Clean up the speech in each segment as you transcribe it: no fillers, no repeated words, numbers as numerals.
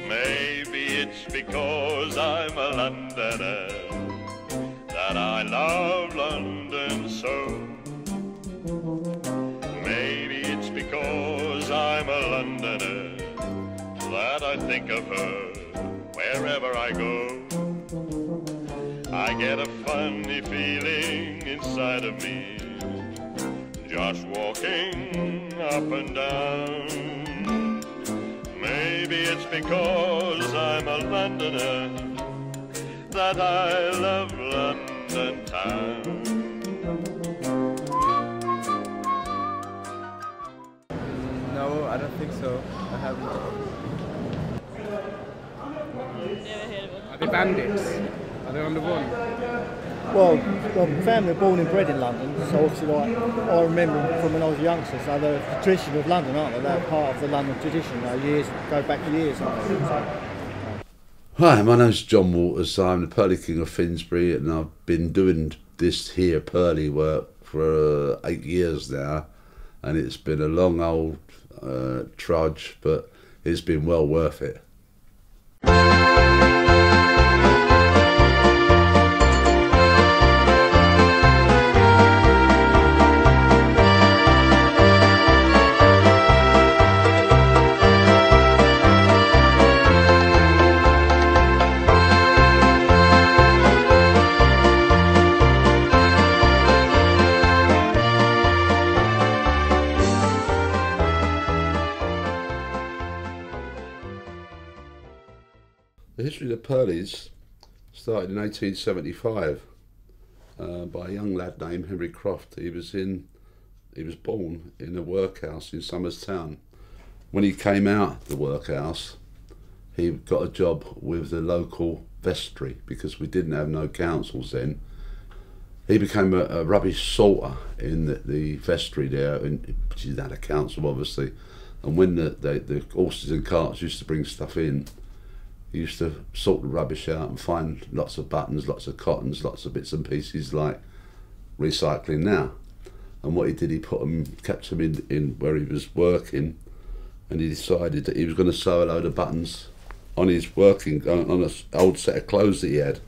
Maybe it's because I'm a Londoner that I love London so. Maybe it's because I'm a Londoner that I think of her wherever I go. I get a funny feeling inside of me just walking up and down. Maybe it's because I'm a Londoner that I love London town. No, I don't think so. I haven't. Are they bandits? Are they on the run? Well, my family were born and bred in London, so obviously like, I remember from when I was a youngster, so they're the tradition of London, aren't they? They're part of the London tradition, years, go back years, aren't they? So, Hi, my name's John Waters. I'm the Pearly King of Finsbury, and I've been doing this here Pearly work for 8 years now, and it's been a long old trudge, but it's been well worth it. The history of the Pearlies started in 1875 by a young lad named Henry Croft. He was born in a workhouse in Somers Town. When he came out the workhouse, he got a job with the local vestry because we didn't have no councils then. He became a rubbish sorter in the vestry there, which is not a council obviously. And when the horses and carts used to bring stuff in, he used to sort the rubbish out and find lots of buttons, lots of cottons, lots of bits and pieces like recycling now. And what he did, he kept them in where he was working, and he decided that he was going to sew a load of buttons on his on an old set of clothes that he had.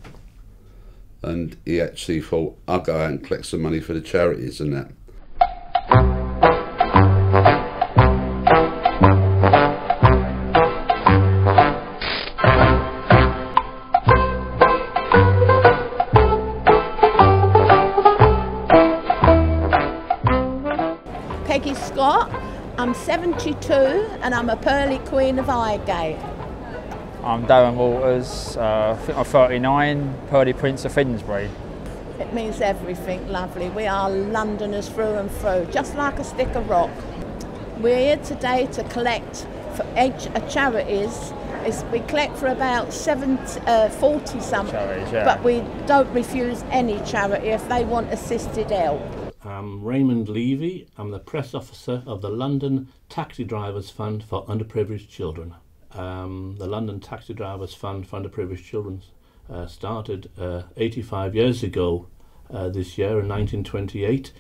And he actually thought, I'll go out and collect some money for the charities and that. I'm 72 and I'm a Pearly Queen of Highgate. I'm Darren Waters, I think I'm 39, Pearly Prince of Finsbury. It means everything, lovely. We are Londoners through and through, just like a stick of rock. We're here today to collect for charities. We collect for about 40 something, yeah. But we don't refuse any charity if they want assisted help. I'm Raymond Levy. I'm the press officer of the London Taxi Drivers Fund for Underprivileged Children. The London Taxi Drivers Fund for Underprivileged Children started 85 years ago this year in 1928.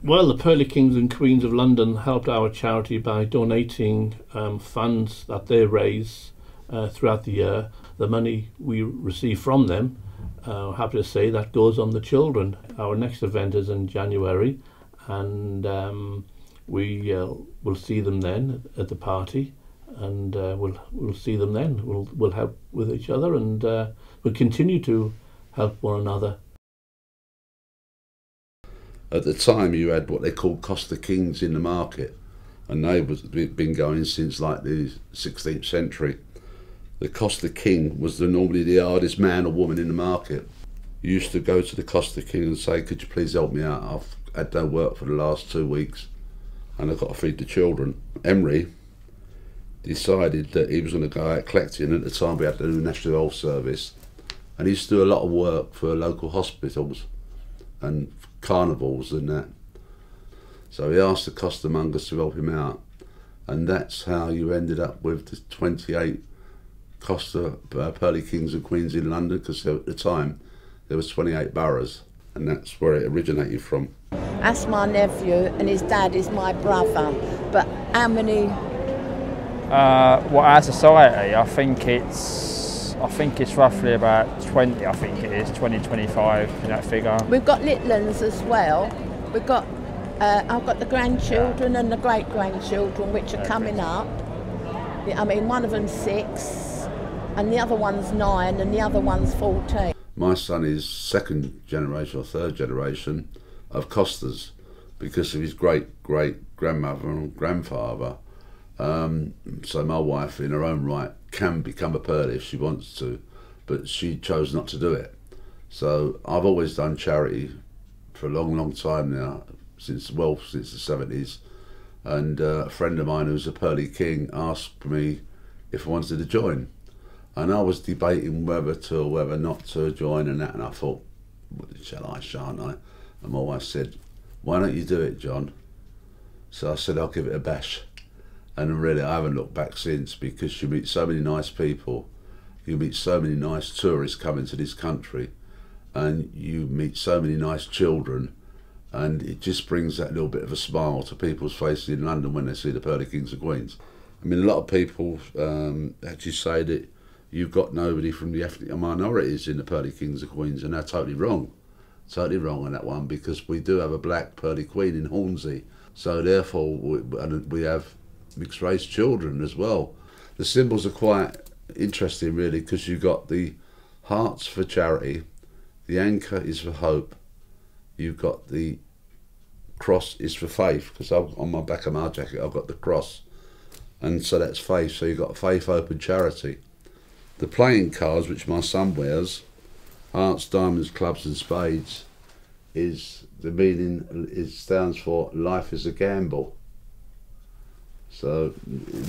Well, the Pearly Kings and Queens of London helped our charity by donating funds that they raise throughout the year. The money we receive from them, happy to say, that goes on the children. Our next event is in January, and we will see them then at the party, and we'll see them then. We'll help with each other, and we'll continue to help one another. At the time, you had what they called Coster Kings in the market, and they've been going since like the 16th century. The Coster King was normally the hardest man or woman in the market. You used to go to the Coster King and say, could you please help me out? I've had no work for the last 2 weeks and I've got to feed the children. Emery decided that he was going to go out collecting. At the time we had the new National Health Service, and he used to do a lot of work for local hospitals and carnivals and that. So he asked the costermongers to help him out, and that's how you ended up with the 28 Pearly Kings and Queens in London, because at the time there was 28 boroughs, and that's where it originated from. That's my nephew, and his dad is my brother. But how many What our society, I think it's roughly about 20. I think it is 20-25 in that figure. We've got little ones as well. We've got I've got the grandchildren and the great grandchildren which are coming up. I mean, one of them's 6, and the other one's 9, and the other one's 14. My son is second generation or third generation of Costas because of his great grandmother and grandfather. So my wife, in her own right, can become a Pearly if she wants to, but she chose not to do it. So I've always done charity for a long time now, since the 70s. And a friend of mine who's a Pearly King asked me if I wanted to join. And I was debating whether not to join and that, and I thought, well, shall I, shan't I? And my wife said, why don't you do it, John? So I said, I'll give it a bash. And really, I haven't looked back since, because you meet so many nice people, you meet so many nice tourists coming to this country, and you meet so many nice children, and it just brings that little bit of a smile to people's faces in London when they see the Pearly Kings and Queens. I mean, a lot of people actually say that you've got nobody from the ethnic minorities in the Pearly Kings and Queens, and they're totally wrong on that one, because we do have a black Pearly Queen in Hornsey, so therefore we have mixed race children as well. The symbols are quite interesting really, because you've got the hearts for charity, the anchor is for hope, you've got the cross is for faith, because on my back of my jacket I've got the cross, and so that's faith, so you've got faith, hope and charity. The playing cards which my son wears, hearts, diamonds, clubs and spades, is the meaning, it stands for life is a gamble. So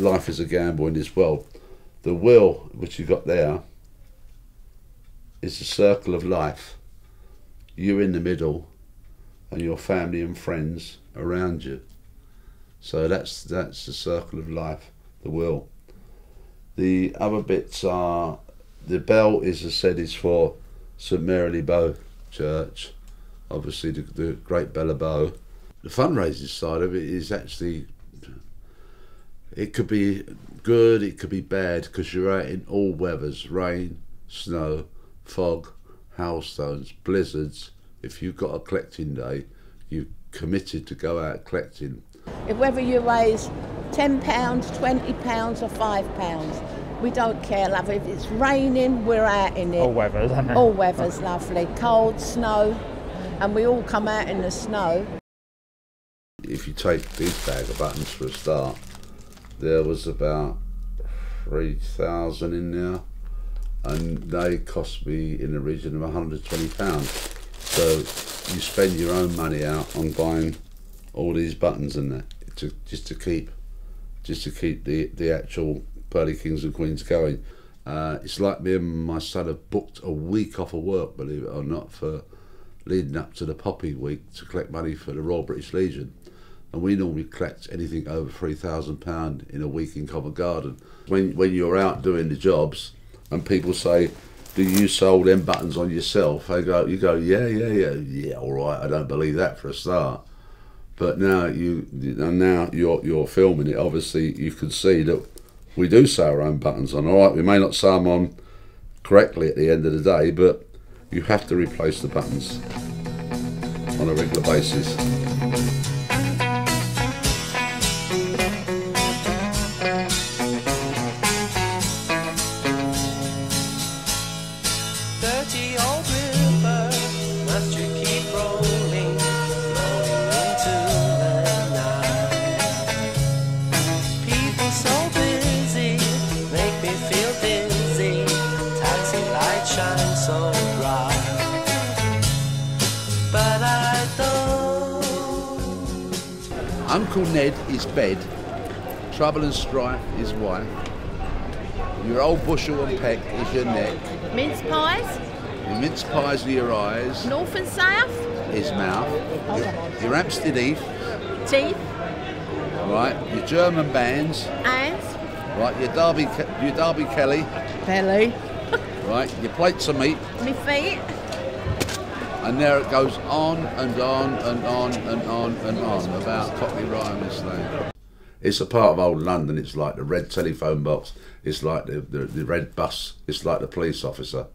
life is a gamble in this world. The wheel which you've got there is the circle of life. You're in the middle and your family and friends around you. So that's the circle of life, the wheel. The other bits are, the bell is, as I said, is for St Mary-le-Bow Church, obviously the Great Bell of Bow. The fundraising side of it is actually, it could be good, it could be bad, because you're out in all weathers, rain, snow, fog, hailstones, blizzards. If you've got a collecting day, you're committed to go out collecting. If whether you raise £10, £20 or £5, we don't care, love. If it's raining, we're out in it. All weathers, isn't it? All weathers, lovely. Cold, snow, and we all come out in the snow. If you take this bag of buttons for a start, there was about 3,000 in there, and they cost me in the region of £120. So you spend your own money out on buying all these buttons in there just to keep the actual Pearly Kings and Queens going. It's like me and my son have booked a week off of work, believe it or not, for leading up to the Poppy Week to collect money for the Royal British Legion. And we normally collect anything over £3,000 in a week in Covent Garden. When you're out doing the jobs and people say, do you sell them buttons on yourself? You go, yeah, all right, I don't believe that for a start. But now you're filming it, obviously you can see that we do sew our own buttons on. All right, we may not sew them on correctly at the end of the day, but you have to replace the buttons on a regular basis. Uncle Ned is bed, trouble and strife is wife, your old bushel and peck is your neck, Mince pies, your mince pies are your eyes, north and south, his mouth, your Hampstead Heath, teeth, right, your German bands, hands, right, your Derby Kelly, belly, right, your plates of meat, me feet. And there it goes on and on and on and on and on about Cockney rhyme and slang. It's a part of old London. It's like the red telephone box. It's like the red bus. It's like the police officer.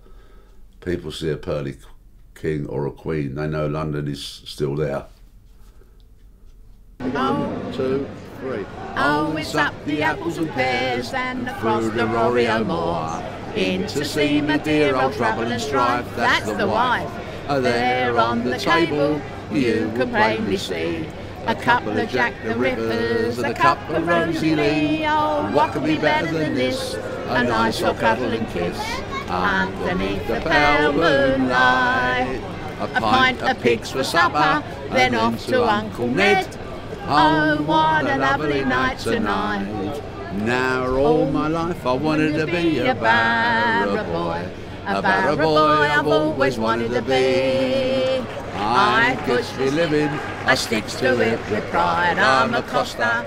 People see a pearly king or a queen, they know London is still there. 1, 2, 3. Oh, it's up the apples and pears and across the Rorio Moor, in to see my dear old trouble and strife. That's the wife. There on the table you can plainly see a couple of Jack the Rippers, a cup of Rosie Lee. Oh, what could be better than this? A nice old cuddle and kiss underneath the pale moonlight. A pint of pigs for supper, then off to Uncle Ned. Oh, what a lovely night tonight. Now all my life I wanted to be a barra boy. A barra boy I've always wanted to be. I could be living, I sticks to it with pride. I'm a coster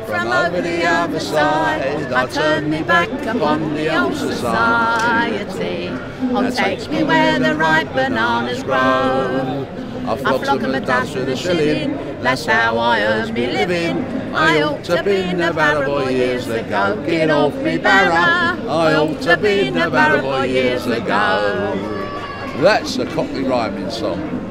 from over the other side. I turn me back upon the old society. Oh, take me where the ripe bananas grow. I flock 'em a dance with a shilling, that's how I earn me living. I ought to be in the barra boy years ago. Get off me barra, I ought to be in the barra boy years ago. That's a Cockney rhyming song.